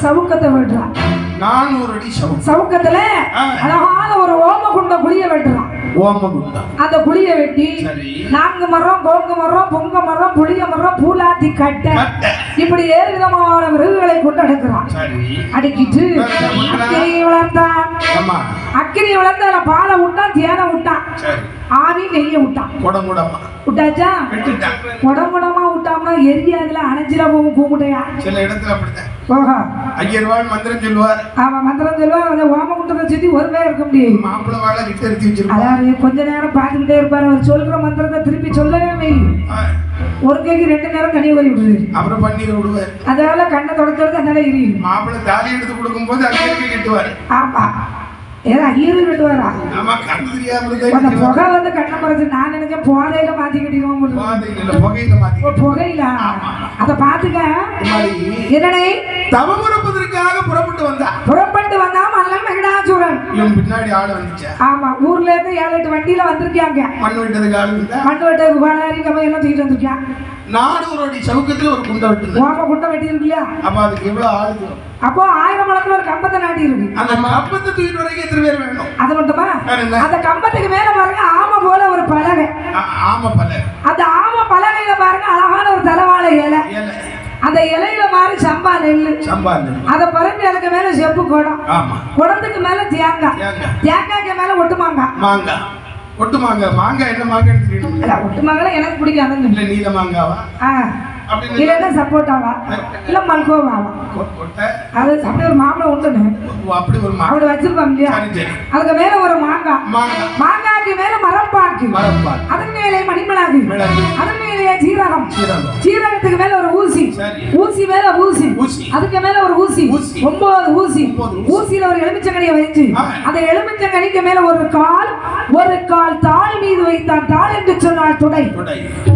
சவுக்கத்தை வெட்டுறான். 400 அடி சவுக்கத்துல அழகான ஒரு ஓமகுண்ட குழிய வெட்டுறான். அந்த குழிய வெட்டி நான்கு மரம், கோங்கு மரம், பொங்க மரம், புளிய மரம், பூலாத்தி கட்டை இப்படி 7 விதமான மிருகங்களை கொண்டு அடுக்கிறான். அடுக்கிட்டு அக்கிரியை வளர்த்தான். அக்கிரியை வளர்த்த பாலை விட்டான், தேனை விட்டான், ஆவி நெய்ய விட்டான். விட்டாச்சா? குடங்குடமா விட்டாம எரியாதுல அணைஞ்சிட போகும் கூமுட்டையா. சில இடத்துல அப்படித்தான் ஐயர்வாள் மந்திரம் சொல்லுவார். அவன் மந்திரம் சொல்லுவார். அந்த ஓமகுண்டத்தை சுத்தி ஒரு பேர் இருக்க முடியும். மாப்பிள்ளை வாழை கிட்ட எடுத்து வச்சிருப்பாரு. அதாவது கொஞ்ச நேரம் பார்த்துக்கிட்டே இருப்பாரு. அவர் சொல்ற மந்திரத்தை திருப்பி சொல்லவே இல்லை. ஒரு கைக்கு 2 நேரம் தண்ணி ஊறி விடுவாரு. அப்புறம் பன்னீர் விடுவார். அதனால கண்ணை தொடக்கிறது அதனால எரியும். மாப்பிள்ளை தாலி எடுத்து கொடுக்கும் போது ஐயருக்கு கட்டுவாரு. ஆமா, ஏதா ஐயரு கட்டுவாரா? ஆமா, கண்ணு தெரியாம அந்த புகை வந்து கண்ணை மறைச்சு. நான் நினைச்சேன் போதையில மாத்திக்கிட்டோம். புகையில அத பாத்துக்க. என்னடே தவமுறப்பதற்காக புறப்பட்டு வந்தா மல்லன் மகிடாசூரன் பின்னாடி ஆளு வந்துச்சு. ஆமா, ஊர்ல இருந்து 7-8 வண்டியில வந்திருக்காங்க. மண் வெட்டதுக்கு ஆளு இருந்தா மண் வெட்டதுக்கு பாலாரி கம்பை எல்லாம் தூக்கிட்டு வந்திருக்கான். 400 அடி சவுக்கத்துல ஒரு குண்டை வெட்டு. ஓம குண்டை வெட்டி இருக்கு இல்லையா? அப்ப அதுக்கு எவ்வளவு ஆளு? அப்போ 1000 மடங்குல ஒரு கம்பத்தை நாட்டி இருக்கு. அந்த கம்பத்தை தூக்கிட்டு வரைக்கும் எத்தனை பேர் வேணும்? அது மட்டுமா? அந்த கம்பத்துக்கு மேல பாருங்க ஆம போல ஒரு பலகை. ஆம பலகை. அந்த ஆம பலகையில பாருங்க அழகான ஒரு தலவாழை இலை. அந்த இலையில மாதிரி சம்பா நெல்லு. அத பரப்பி அதுக்கு மேல செப்பு குடம். குடத்துக்கு மேல தேங்காய். தேங்காய்க்கு மேல ஒட்டு மாங்காய். ஒட்டு மாங்காய் என்ன மாங்காய் தெரியும்? ஒட்டு மாங்காய் எனக்கு பிடிக்காது. இல்ல நீல மாங்காவா? இல்ல சப்போட்டாவா இல்ல மல்கோவாவா? அது அப்படி ஒரு மாம்பழம் உண்டுன்னு அப்படி வச்சிருப்பாங்க இல்லையா? அதுக்கு மேல ஒரு மாங்காய்க்கு மேல மரப்பாக்கு, அதுக்கு மேலே மணிமிளகு, அதுக்கு மேலே சீரகம், சீரகத்துக்கு மேல ஒரு ஊசி, ஊசி மேல ஊசி, அதுக்கு மேல ஒரு ஊசி, 9 ஊசி, ஊசியில ஒரு எலுமிச்சங்கனியை வைத்து அந்த எலுமிச்சங்கனிக்கு மேல ஒரு கால் தாள் மீது வைத்தான். தாள் என்று சொன்னால் தொடை.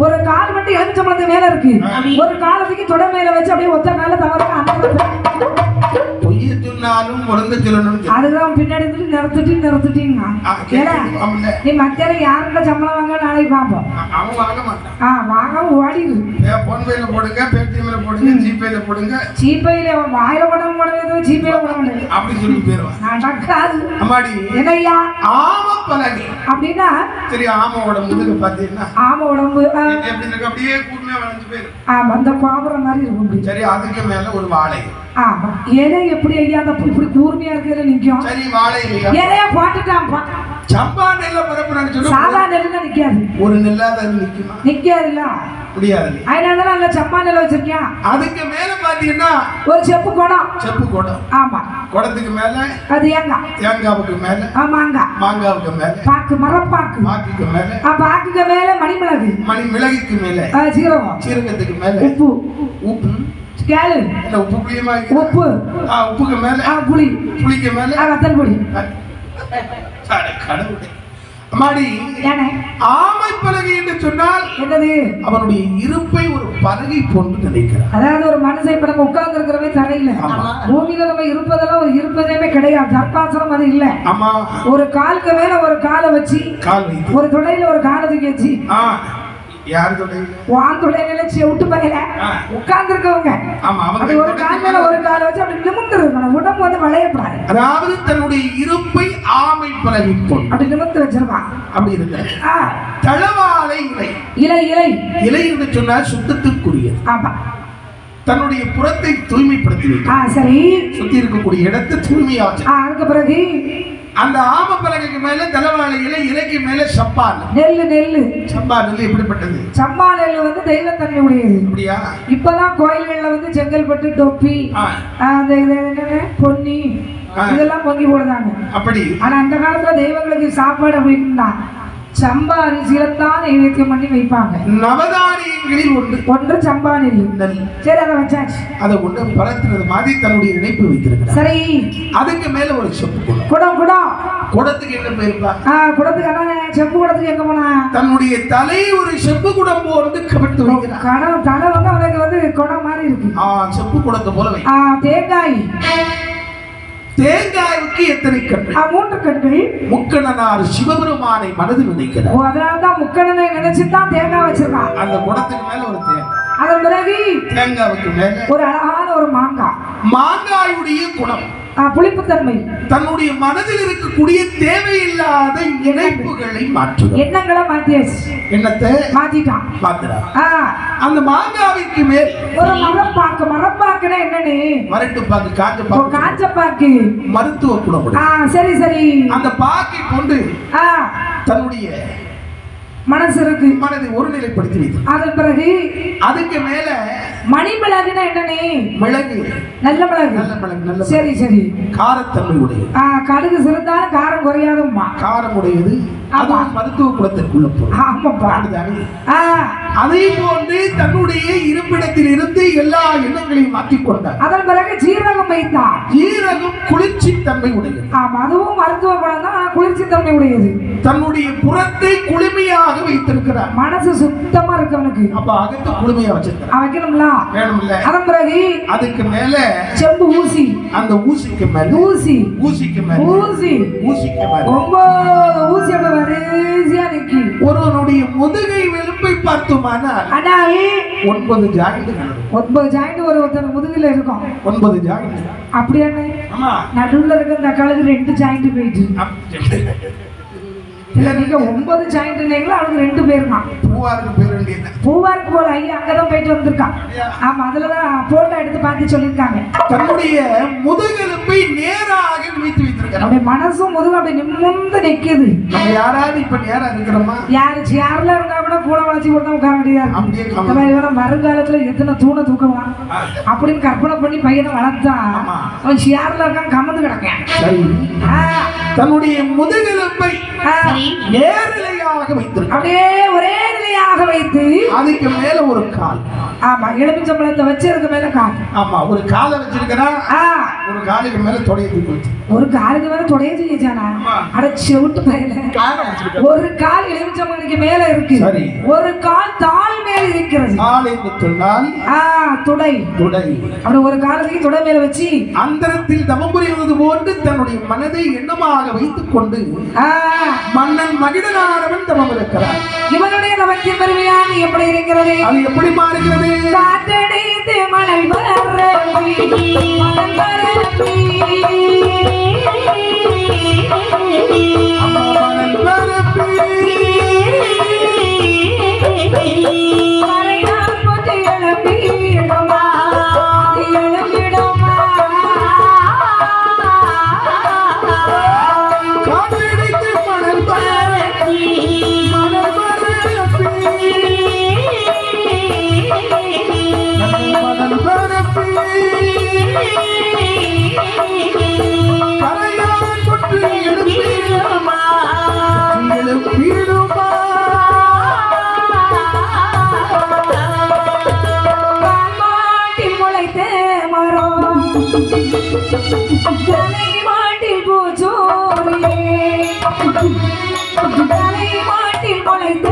ஒரு கால் மட்டும் எலுமிச்சம்பழத்து மேல இருக்கு. ஒரு காலத்துக்கு தொடை மேல வச்சு அப்படியே ஒத்த கால தவறு அதுதான் பின்னாடி நிறுத்திட்டீங்க. நீ மத்தியால யாருக்கிட்ட சம்பளம் வாங்க நாளைக்கு பார்ப்போம். வாங்க ஓடிடு. ஜிபேல வாயில படம் போடுறது ஜிபேல போட முடியாது அப்படி சொல்லி நடக்காது. என்னையா ஆம பலகை அப்படின்னா சரி. ஆம உடம்பு பாத்தீங்கன்னா ஆம உடம்பு அப்படியே கூர்மையா வளைஞ்சு போயிடும். ஆமா, அந்த கோபுரம் மாதிரி இருக்கும். சரி, அதுக்கு மேல ஒரு வாழை. ஆமா, ஏனே எப்படி ஐயா அந்த இப்படி கூர்மையா இருக்கிற நிக்கும். சரி, வாழை ஏனையா போட்டுட்டான்ப்பா. சம்பா நெல்ல பரப்புறான்னு சொல்லி சாதா நெல்லுல நிக்காது. ஒரு நெல்லாத நிக்குமா? நிக்காதுல்ல, முடியாது. அதனால அந்த சம்பா நெல்ல வச்சிருக்கியா. அதுக்கு மேல பாத்தீங்கன்னா ஒரு செப்பு குடம். ஆமா, குடத்துக்கு மேல அது தேங்காவுக்கு மேல மாங்காவுக்கு மேல பாக்கு, மரப்பாக்கு, பாக்குக்கு மேல பாக்குக்கு மேல மணிமிளகுக்கு மேல சீரகத்துக்கு மேல உப்பு கேளு. உப்பு புளியமா உப்பு உப்புக்கு மேல புளிக்கு மேல வத்தல் பொடி. அம்மாடி, ஆமை பலகை என்று சொன்னால் என்னது? அவனுடைய இருப்பை ஒரு பலகை போன்று நினைக்கிறார். அதாவது ஒரு மனுஷன் இப்ப நம்ம உட்கார்ந்து இருக்கிறவே தரையில பூமியில நம்ம இருப்பதெல்லாம் ஒரு இருப்பதே கிடையாது. தர்பாசனம் அது இல்ல. ஒரு காலுக்கு மேல ஒரு காலை வச்சு ஒரு தொடையில ஒரு காலை தூக்கி வச்சு யார் தொடையில வான் தொடையில செவுட்டு பகையில உட்கார்ந்து இருக்கவங்க. ஒரு கால் மேல ஒரு காலை வச்சு அப்படி நிமிர்ந்து இருக்கணும். உடம்பு வந்து வளையப்படாது. அதாவது தன்னுடைய இருப்பை ஆமை பலகை போல் அப்படி நிமிர்ந்து வச்சிருக்கான். அப்படி இருக்கு. தளவாழை இலை என்று சொன்னால் சுத்தத்துக்குரியது. ஆமா, தன்னுடைய புறத்தை தூய்மைப்படுத்தி சரி, சுத்தி இருக்கக்கூடிய இடத்தை தூய்மையாச்சு. அதுக்கு பிறகு அந்த ஆம பலகைக்கு மேல தலவாழை இலைக்கு மேல சம்பா நெல்லு. சம்பா நெல் எப்படிப்பட்டது? சம்பா நெல் வந்து தெய்வத்தன்மை உடையது. அப்படியா? இப்பதான் கோயில்கள்ல வந்து செங்கல்பட்டு, தொப்பி, அந்த பொன்னி இதெல்லாம் பொங்கி போடுறாங்க. அப்படி. ஆனா அந்த காலத்துல தெய்வங்களுக்கு சாப்பாடு அப்படின்னா சம்பா அரிசியில்தான் நைவேத்தியம் பண்ணி வைப்பாங்க. நவதானியங்களில் ஒன்று சம்பா நெல். சரி, அதை வச்சாச்சு. அதை கொண்டு பரத்துறது மாதிரி தன்னுடைய நினைப்பு வைத்திருக்கிறார். சரி, அதுக்கு மேல ஒரு செப்பு குடம். குடத்துக்கு என்ன போயிருப்பா? குடத்துக்கு என்ன செப்பு குடத்துக்கு எங்க போனா? தன்னுடைய தலை ஒரு செப்பு குடம் போட்டு கவிழ்த்து வைக்கிறார். தலை வந்து அவனுக்கு வந்து குடம் மாதிரி இருக்கு. செப்பு குடத்தை போல வை. தேங்காய்க்கு எத்தனை கண்கள்? 3 கண்கள். முக்கணனார் சிவபெருமானை மனதில் நினைக்கிறார். அதனாலதான் முக்கணனை நினைச்சுதான் தேங்காய் வச்சிருக்கான். அந்த குடத்துக்கு மேல ஒரு தேங்காய், அதன் பிறகு தேங்காவுக்கு மேல ஒரு அழகான ஒரு மாங்காய் குணம், புளிப்புத்தன்மை, தன்னுடைய மனதில் இருக்கக்கூடிய தேவையில்லாத இணைப்புகளை மாற்றுது. எண்ணங்களை மாத்தியாச்சு. எண்ணத்தை மாத்திட்டான். மாத்துறான். அந்த மாங்காவிற்கு மேல் ஒரு மரப்பாக்கு. மரப்பாக்குனா என்னன்னு? மரட்டு பாக்கு, காஞ்ச பாக்கு, மருத்துவ குணம். சரி சரி. அந்த பாக்கை கொண்டு தன்னுடைய மனசு இருக்கு, மனதை ஒருநிலைப்படுத்தி வைத்து அதன் பிறகு அதுக்கு மேல மணிமிளகுனா என்னன்னு? மிளகு, நல்ல மிளகு. நல்ல மிளகு, நல்ல சரி சரி. காரத்தன்மை உடையது. கடுகு சிறந்தாலும் காரம் குறையாதும்மா. காரம் உடையது. அது மருத்துவ குலத்திற்குள்ள பொருள். அதை போன்று தன்னுடைய இருப்பிடத்தில் இருந்து எல்லா எண்ணங்களையும் மாற்றிக் கொண்டார். அதன் பிறகு ஜீரகம் வைத்தார். ஜீரகம் குளிர்ச்சி தன்மை உடையது. அதுவும் மருத்துவ குணம் தான், குளிர்ச்சி தன்மை உடையது. தன்னுடைய புறத்தை குளுமையாக வைத்திருக்கிறார். மனசு சுத்தமா இருக்கு அவனுக்கு. அப்ப அகத்தை குளுமையா வச்சிருக்கிறார். வைக்கணும்ல, வேணும்ல. அதன் பிறகு அதுக்கு மேல செம்பு ஊசி. அந்த ஊசிக்கு மேல ஊசிக்கு மேல ஊசிக்கு மேல 9 ஊசி வரிசையா நிக்கி. ஒருவனுடைய முதுகை வெளுப்பை பார்த்தோமானால் 9 ஜாயிண்ட். 9 ஜாயிண்ட் ஒருத்தர் முதுகுல இருக்கும். 9 ஜாயிண்ட். அப்படியே நடுவுல இருக்க இந்த கழுகு 2 ஜாயிண்ட் போயிட்டு. இல்ல நீங்க 9 ஜாயிண்ட் இல்லைங்களா? அவனுக்கு 2 பேர் தான். பூவாருக்கு பேர் வேண்டியது. பூவாருக்கு போல ஐயா அங்கதான் போயிட்டு வந்திருக்கான். ஆமா, அதுலதான் போட்டோ எடுத்து பார்த்து சொல்லியிருக்காங்க. தன்னுடைய முதுகெலும்பை நேராக நிமித்து வைத்திருக்கிறார். அப்படியே மனசும் முதுகு அப்படி நிமிர்ந்து நிக்குது. நம்ம யாராவது இப்ப நேரா இருக்கிறோமா? யாரு சேர்ல இருந்தா கூட கூட வளைச்சு போட்டு உட்கார வேண்டியதா இருக்கு. வருங்காலத்துல எத்தனை தூணை தூக்கலாம் அப்படின்னு கற்பனை பண்ணி பையனை வளர்த்தா அவன் சேர்ல இருக்கான், கமந்து கிடக்கேன். தன்னுடைய முதுகெலும்பை நேர்நிலையாக வைத்திருக்க, அப்படியே ஒரே நிலையாக வைத்து அதுக்கு மேல ஒரு கால். ஆமா, எலுமிச்சம்பழத்தை வச்சு அதுக்கு மேல கால். ஆமா, ஒரு காலை வச்சிருக்கா, ஒரு காலுக்கு மேல தொடைய தூக்கி வச்சு. ஒரு காலுக்கு மேல தொடைய தூக்கிச்சானா? அட செவுட்டு பையல. ஒரு கால் எலுமிச்சம்பழத்துக்கு மேல இருக்கு, ஒரு கால் தாள் மேல இருக்கிறது. கால் என்று சொன்னால் துடை. துடை. அப்படி ஒரு காலுக்கு துடை மேல வச்சு அந்தரத்தில் தவம் புரிவது போன்று தன்னுடைய மனதை எண்ணமாக வைத்துக் கொண்டு மன்னன் மகிழனானவன் தவம் இருக்கிறார். இவனுடைய தவத்தின் பெருமையான எப்படி இருக்கிறது? அது எப்படி மாறுகிறது? காற்றடைத்து மழை மாட்டில் பூச்சோரியே, மாட்டில் முளைத்த